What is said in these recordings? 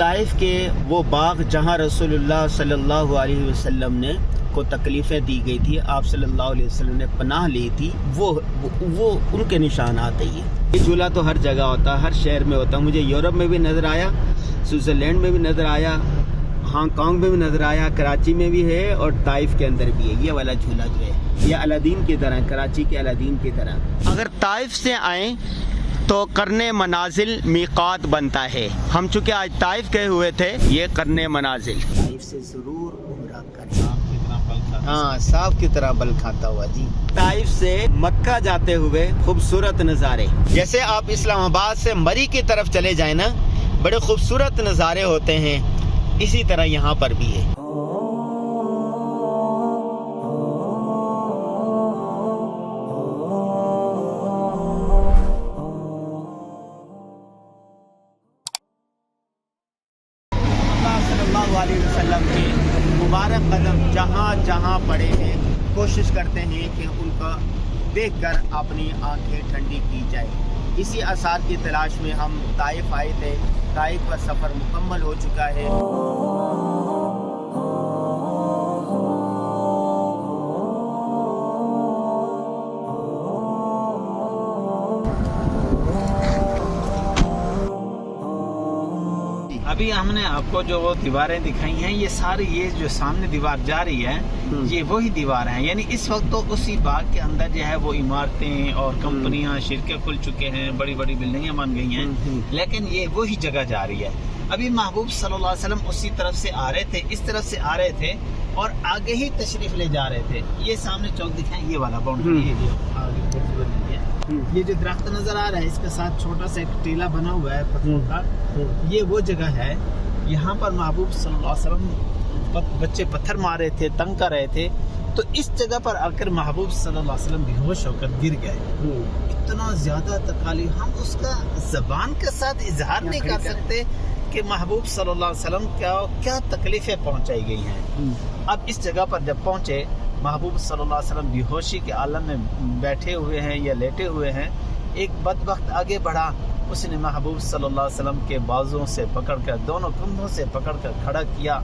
طائف کے وہ باغ جہاں رسول اللہ صلی اللہ علیہ وسلم نے کو تکلیفیں دی گئی تھی، آپ صلی اللہ علیہ وسلم نے پناہ لی تھی، وہ ان کے نشانات ہیں۔ یہ جھولا تو ہر جگہ ہوتا ہے، ہر شہر میں ہوتا ہے۔ مجھے یورپ میں بھی نظر آیا، سوئٹزرلینڈ میں بھی نظر آیا، ہانگ کانگ میں بھی نظر آیا، کراچی میں بھی ہے اور طائف کے اندر بھی ہے۔ یہ والا جھولا جو ہے یہ الادین کی طرح، کراچی کے الادین کی طرح۔ اگر طائف سے آئیں تو قرن منازل میقات بنتا ہے۔ ہم چونکہ آج طائف گئے ہوئے تھے، یہ قرن منازل طائف سے ضرور عمرہ کریں۔ ہاں، صاف کی طرح بل کھاتا ہوا جی۔ طائف سے مکہ جاتے ہوئے خوبصورت نظارے، جیسے آپ اسلام آباد سے مری کی طرف چلے جائیں نا، بڑے خوبصورت نظارے ہوتے ہیں، اسی طرح یہاں پر بھی ہے۔ علیہ وسلم کے مبارک قدم جہاں جہاں پڑے ہیں، کوشش کرتے ہیں کہ ان کا دیکھ کر اپنی آنکھیں ٹھنڈی کی جائے۔ اسی آثار کی تلاش میں ہم طائف آئے تھے۔ طائف کا سفر مکمل ہو چکا ہے۔ ابھی ہم نے آپ کو جو دیواریں دکھائی ہیں، یہ ساری یہ جو سامنے دیوار جا رہی ہے، یہ وہی دیوار ہیں۔ یعنی اس وقت تو اسی باغ کے اندر جو ہے وہ عمارتیں اور کمپنیاں، شرکیں کھل چکے ہیں، بڑی بڑی بلڈنگیں بن گئی ہیں، لیکن یہ وہی جگہ جا رہی ہے۔ ابھی محبوب صلی اللہ علیہ وسلم اسی طرف سے آ رہے تھے، اس طرف سے آ رہے تھے اور آگے ہی تشریف لے جا رہے تھے۔ یہ سامنے چوک دکھائیں، یہ والا باؤنڈری، یہ جو درخت نظر آ رہا ہے، اس کے ساتھ چھوٹا سا ایک ٹیلا بنا ہوا ہے پتھروں کا، یہ وہ جگہ ہے۔ یہاں پر محبوب صلی اللہ علیہ وسلم بچے پتھر مار رہے تھے، تنگ کر رہے تھے، تو اس جگہ پر آ کر محبوب صلی اللہ علیہ وسلم بے ہوش ہو کر گر گئے۔ اتنا زیادہ تکالیف، ہم اس کا زبان کے ساتھ اظہار نہیں کر سکتے کہ محبوب صلی اللہ علیہ وسلم کیا تکلیفیں پہنچائی گئی ہیں۔ اب اس جگہ پر جب پہنچے، محبوب صلی اللہ علیہ وسلم بے ہوشی کے عالم میں بیٹھے ہوئے ہیں یا لیٹے ہوئے ہیں۔ ایک بدبخت آگے بڑھا، اس نے محبوب صلی اللہ علیہ وسلم کے بازوں سے پکڑ کر، دونوں کندھوں سے پکڑ کر کھڑا کیا۔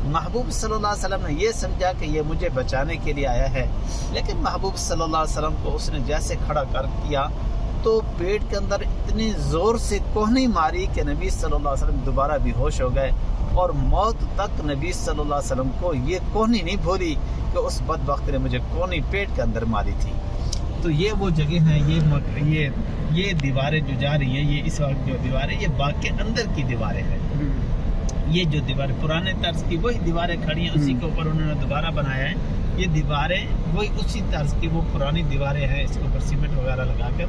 محبوب صلی اللہ علیہ وسلم نے یہ سمجھا کہ یہ مجھے بچانے کے لیے آیا ہے، لیکن محبوب صلی اللہ علیہ وسلم کو اس نے جیسے کھڑا کر کیا تو پیٹ کے اندر اتنی زور سے کوہنی ماری کہ نبی صلی اللہ علیہ وسلم دوبارہ بے ہوش ہو گئے، اور موت تک نبی صلی اللہ علیہ وسلم کو یہ کوہنی نہیں بھولی کہ اس بدبخت نے مجھے کوہنی پیٹ کے اندر ماری تھی۔ تو یہ وہ جگہ ہیں، یہ دیواریں جو جا رہی ہیں، یہ اس وقت جو دیواریں، یہ باغ کے اندر کی دیواریں ہیں۔ یہ جو دیواریں پرانے طرز کی وہی دیواریں کھڑی ہیں، اسی کے اوپر انہوں نے دوبارہ بنایا ہے۔ یہ دیواریں وہی اسی طرز کی وہ پرانی دیواریں ہیں، اس کے اوپر سیمنٹ وغیرہ لگا کر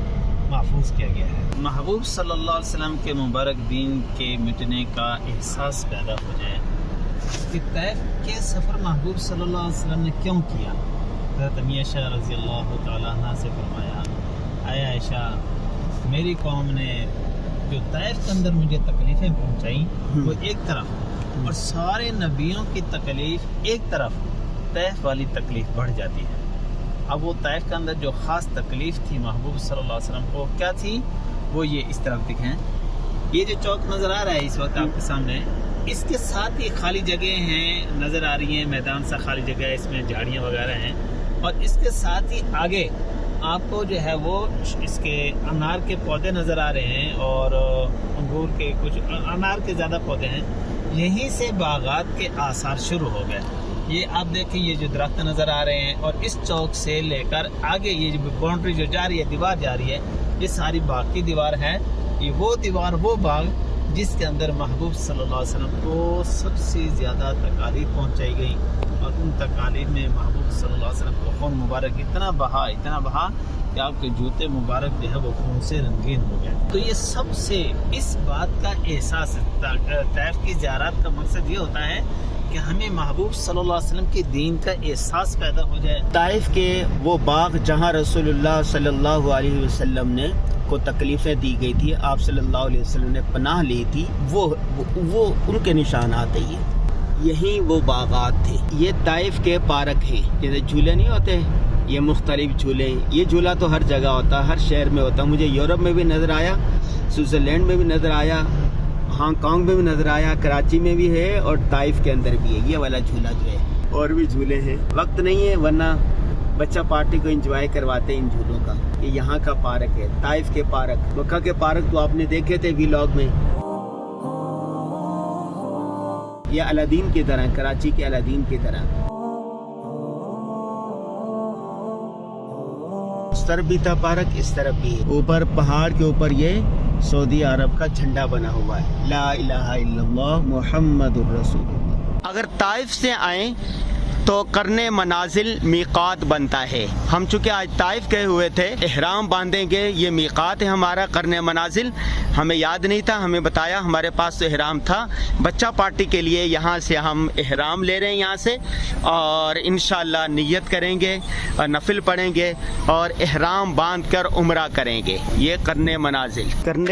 محفوظ کیا گیا ہے۔ محبوب صلی اللہ علیہ وسلم کے مبارک دین کے مٹنے کا احساس پیدا ہو جائے کہ طائف کے سفر محبوب صلی اللہ علیہ وسلم نے کیوں کیا۔ حضرت امی عائشہ رضی اللہ تعالیٰ عنہ سے فرمایا، اے عائشہ، میری قوم نے جو طائف کے اندر مجھے تکلیفیں پہنچائیں وہ ایک طرف، اور سارے نبیوں کی تکلیف ایک طرف، طائف والی تکلیف بڑھ جاتی ہے۔ اب وہ طائف کے اندر جو خاص تکلیف تھی محبوب صلی اللہ علیہ وسلم کو، کیا تھی؟ وہ یہ اس طرف دکھیں، یہ جو چوک نظر آ رہا ہے اس وقت آپ کے سامنے، اس کے ساتھ ہی خالی جگہ ہیں نظر آ رہی ہیں، میدان سا خالی جگہ ہے، اس میں جھاڑیاں وغیرہ ہیں، اور اس کے ساتھ ہی آگے آپ کو جو ہے وہ اس کے انار کے پودے نظر آ رہے ہیں، اور انگور کے کچھ انار کے زیادہ پودے ہیں۔ یہیں سے باغات کے آثار شروع ہو گئے۔ یہ آپ دیکھیں، یہ جو درخت نظر آ رہے ہیں، اور اس چوک سے لے کر آگے یہ جو باؤنڈری جو جا رہی ہے، دیوار جا رہی ہے، یہ ساری باغ کی دیوار ہے۔ یہ وہ دیوار، وہ باغ جس کے اندر محبوب صلی اللہ علیہ وسلم کو سب سے زیادہ تکالیف پہنچائی گئی، اور ان تکالیف میں محبوب صلی اللہ علیہ وسلم کو خون مبارک اتنا بہا کہ آپ کے جوتے مبارک جو ہے وہ خون سے رنگین ہو گئے۔ تو یہ سب سے اس بات کا احساس، طائف کی زیارت کا مقصد یہ ہوتا ہے کہ ہمیں محبوب صلی اللہ علیہ وسلم کے دین کا احساس پیدا ہو جائے۔ طائف کے وہ باغ جہاں رسول اللہ صلی اللہ علیہ وسلم نے کو تکلیفیں دی گئی تھی، آپ صلی اللہ علیہ وسلم نے پناہ لی تھی، وہ ان کے نشانات ہیں۔ یہیں وہ باغات تھے۔ یہ طائف کے پارک ہیں، جیسے جھولے نہیں ہوتے، یہ مختلف جھولے۔ یہ جھولا تو ہر جگہ ہوتا ہے، ہر شہر میں ہوتا ہے۔ مجھے یورپ میں بھی نظر آیا، سوئٹزرلینڈ میں بھی نظر آیا، ہانگ کانگ میں بھی نظر آیا، کراچی میں بھی ہے اور طائف کے اندر بھی ہے یہ والا جھولا جو ہے، اور بھی جھولے ہیں، وقت نہیں ہے ورنہ بچہ پارٹی کو انجوائے کرواتے ہیں ان جھولوں کا۔ یہ یہاں کا پارک ہے، طائف کے پارک، مکہ کے پارک تو آپ نے دیکھے تھے ویلاگ میں، یہ الادین کی طرح، کراچی کے الادین کی طرح۔ اس طرف بھی تھا پارک، اس طرف بھی ہے۔ اوپر پہاڑ کے اوپر یہ سعودی عرب کا جھنڈا بنا ہوا ہے، لا الہ الا اللہ محمد الرسول اللہ۔ اگر طائف سے آئیں تو قرن منازل میقات بنتا ہے۔ ہم چونکہ آج طائف گئے ہوئے تھے، احرام باندھیں گے، یہ میقات ہے ہمارا قرن منازل، ہمیں یاد نہیں تھا، ہمیں بتایا، ہمارے پاس تو احرام تھا، بچہ پارٹی کے لیے یہاں سے ہم احرام لے رہے ہیں یہاں سے، اور انشاءاللہ نیت کریں گے اور نفل پڑھیں گے اور احرام باندھ کر عمرہ کریں گے۔ یہ قرن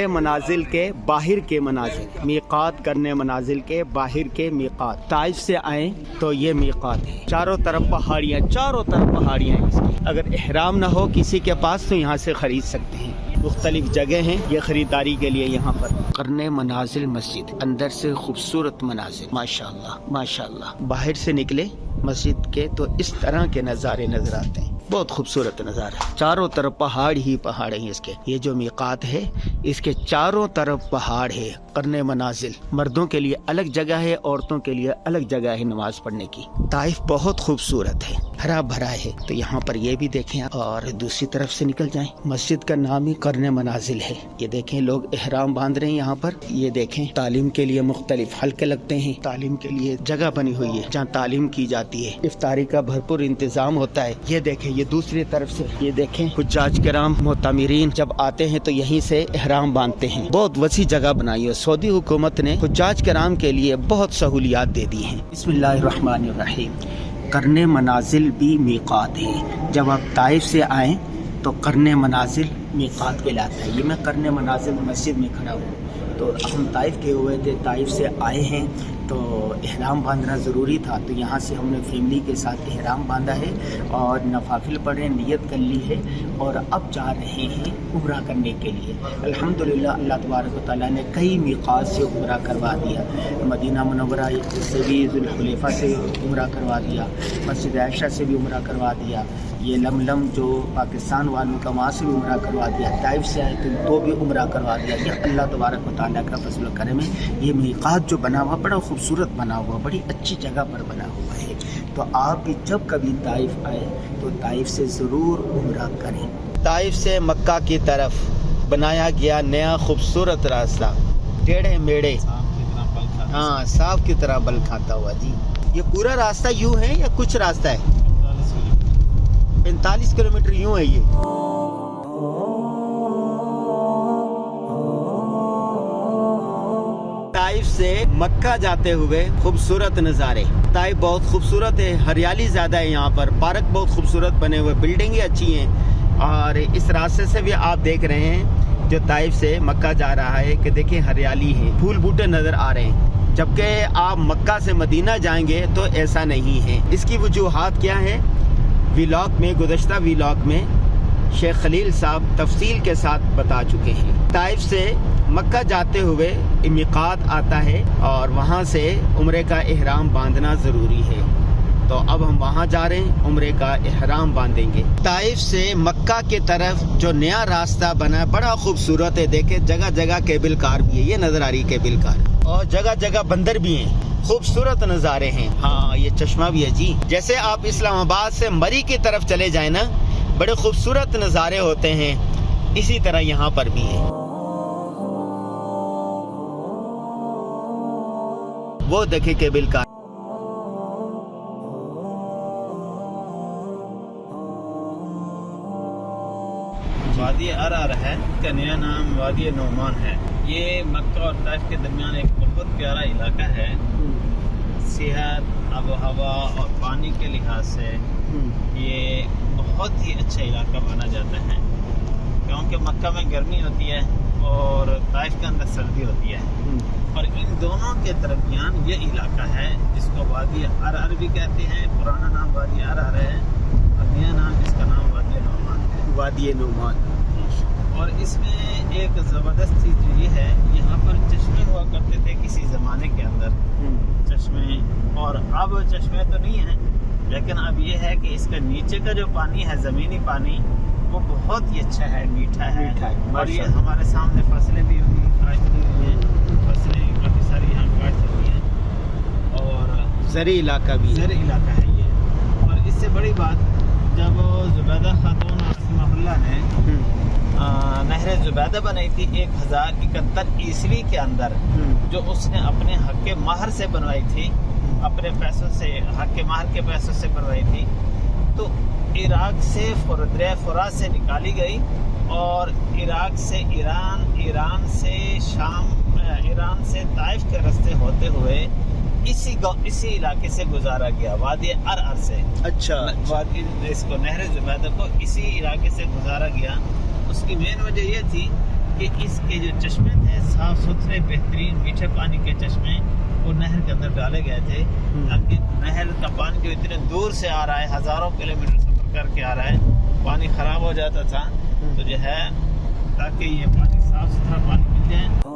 منازل کے باہر کے منازل، میقات قرن منازل کے باہر کے میقات۔ طائف سے آئیں تو یہ میقات ہے، چاروں طرف پہاڑیاں، چاروں طرف پہاڑیاں ہیں اس کی۔ اگر احرام نہ ہو کسی کے پاس تو یہاں سے خرید سکتے ہیں، مختلف جگہ ہیں یہ خریداری کے لیے یہاں پر۔ قرن منازل مسجد، اندر سے خوبصورت مناظر، ماشاءاللہ ماشاءاللہ۔ باہر سے نکلے مسجد کے تو اس طرح کے نظارے نظر آتے ہیں، بہت خوبصورت نظارہ، چاروں طرف پہاڑ ہی پہاڑ ہیں اس کے۔ یہ جو میقات ہے اس کے چاروں طرف پہاڑ ہے۔ قرن منازل مردوں کے لیے الگ جگہ ہے، عورتوں کے لیے الگ جگہ ہے نماز پڑھنے کی۔ طائف بہت خوبصورت ہے، ہرا بھرا ہے، تو یہاں پر یہ بھی دیکھیں اور دوسری طرف سے نکل جائیں۔ مسجد کا نام ہی قرن منازل ہے۔ یہ دیکھیں لوگ احرام باندھ رہے ہیں یہاں پر، یہ دیکھیں تعلیم کے لیے مختلف حلقے لگتے ہیں، تعلیم کے لیے جگہ بنی ہوئی ہے جہاں تعلیم کی جاتی ہے، افطاری کا بھرپور انتظام ہوتا ہے۔ یہ دیکھیں یہ دوسری طرف سے، یہ دیکھیں حجاج کرام معتمرین جب آتے ہیں تو یہیں سے احرام باندھتے ہیں۔ بہت وسیع جگہ بنائی ہے، سعودی حکومت نے حجاج کرام کے لیے بہت سہولیات دے دی ہیں۔ بسم اللہ الرحمن الرحیم۔ قرن منازل بھی میقات ہے۔ جب آپ طائف سے آئیں تو قرن منازل میقات کہلاتا ہے۔ یہ میں قرن منازل مسجد میں کھڑا ہوں، تو ہم طائف کے ہوئے تھے، طائف سے آئے ہیں تو احرام باندھنا ضروری تھا، تو یہاں سے ہم نے فیملی کے ساتھ احرام باندھا ہے اور نوافل پڑھے، نیت کر لی ہے اور اب جا رہے ہیں عمرہ کرنے کے لیے۔ الحمدللہ اللہ تبارک و تعالیٰ نے کئی میقات سے عمرہ کروا دیا، مدینہ منورہ سے بھی، ذوالحلیفہ سے عمرہ کروا دیا، مسجد عائشہ سے بھی عمرہ کروا دیا، یہ لملم جو پاکستان والوں کا وہاں سے بھی عمرہ کروا دیا، طائف سے آئے تو بھی عمرہ کروا دیا۔ یہ اللہ تبارک و تعالیٰ کا فضل و کرم ہے۔ یہ میقات جو بنا ہوا بڑا خوبصورت بنا ہوا، بڑی اچھی جگہ پر بنا ہوا ہے، تو آپ بھی جب کبھی طائف آئے تو طائف سے ضرور عمرہ کریں۔ طائف سے مکہ کی طرف بنایا گیا نیا خوبصورت راستہ، ٹیڑھے میڑھے، ہاں صاف کی طرح بل کھاتا ہوا۔ جی یہ پورا راستہ یوں ہے یا کچھ راستہ ہے؟ 45 کلومیٹر یوں ہے یہ۔ طائف سے مکہ جاتے ہوئے خوبصورت نظارے۔ طائف بہت خوبصورت ہے، ہریالی زیادہ ہے یہاں پر، پارک بہت خوبصورت بنے ہوئے، بلڈنگیں اچھی ہیں، اور اس راستے سے بھی آپ دیکھ رہے ہیں جو طائف سے مکہ جا رہا ہے کہ دیکھیں ہریالی ہے، پھول بوٹے نظر آ رہے ہیں، جبکہ آپ مکہ سے مدینہ جائیں گے تو ایسا نہیں ہے۔ اس کی وجوہات کیا ہیں؟ ویلاگ میں، گزشتہ ویلاگ میں شیخ خلیل صاحب تفصیل کے ساتھ بتا چکے ہیں۔ طائف سے مکہ جاتے ہوئے میقات آتا ہے اور وہاں سے عمرے کا احرام باندھنا ضروری ہے، تو اب ہم وہاں جا رہے ہیں، عمرے کا احرام باندھیں گے۔ طائف سے مکہ کی طرف جو نیا راستہ بنا ہے بڑا خوبصورت ہے، دیکھیں جگہ جگہ کیبل کار بھی ہے، یہ نظر آ رہی کیبل کار، اور جگہ جگہ بندر بھی ہیں، خوبصورت نظارے ہیں۔ ہاں یہ چشمہ بھی ہے جی، جیسے آپ اسلام آباد سے مری کی طرف چلے جائیں نا، بڑے خوبصورت نظارے ہوتے ہیں، اسی طرح یہاں پر بھی ہے۔ وہ دیکھیں کیبل کار، وادی ارار ہے، اس کا نیا نام وادی نعمان ہے۔ یہ مکہ اور طائف کے درمیان ایک بہت پیارا علاقہ ہے، صحت، آب و ہوا اور پانی کے لحاظ سے یہ بہت ہی اچھا علاقہ مانا جاتا ہے، کیونکہ مکہ میں گرمی ہوتی ہے اور طائف کے اندر سردی ہوتی ہے، اور ان دونوں کے درمیان یہ علاقہ ہے جس کو وادی ارار بھی کہتے ہیں۔ پرانا نام وادی ارار ہے اور نیا نام، اس کا نام وادی نعمان ہے۔ وادی نعمان، اور اس میں ایک زبردست چیز جو یہ ہے، یہاں پر چشمے ہوا کرتے تھے کسی زمانے کے اندر، چشمے، اور اب چشمے تو نہیں ہیں، لیکن اب یہ ہے کہ اس کا نیچے کا جو پانی ہے، زمینی پانی، وہ بہت ہی اچھا ہے، میٹھا ہے، اور یہ ہمارے سامنے فصلیں بھی ہوئی کاشت ہوئی ہیں، فصلیں کافی ساری یہاں کاشت ہوئی ہیں، اور زرعی علاقہ بھی ہے، زرعی علاقہ ہے یہ۔ اور اس سے بڑی بات، جب زبیدہ خاتون رحمہ اللہ نے نہر زبیدہ بنائی تھی 1071 عیسوی کے اندر، جو اس نے اپنے حق مہر سے بنوائی تھی، اپنے پیسوں سے، حق مہر کے پیسوں سے بنوائی تھی، تو عراق سے دریائے فرات سے نکالی گئی، اور عراق سے ایران، ایران سے شام، ایران سے طائف کے راستے ہوتے ہوئے اسی علاقے سے گزارا گیا، وادی ارعر سے۔ اچھا، وادی اس کو نہر زبیدہ کو اسی علاقے سے گزارا گیا۔ اس کی مین وجہ یہ تھی کہ اس کے جو چشمے تھے، صاف ستھرے بہترین میٹھے پانی کے چشمے، وہ نہر کے اندر ڈالے گئے تھے، تاکہ نہر کا پانی جو اتنے دور سے آ رہا ہے، ہزاروں کلومیٹر سفر کر کے آ رہا ہے، پانی خراب ہو جاتا تھا، تو جو ہے تاکہ یہ پانی صاف ستھرا پانی مل جائے۔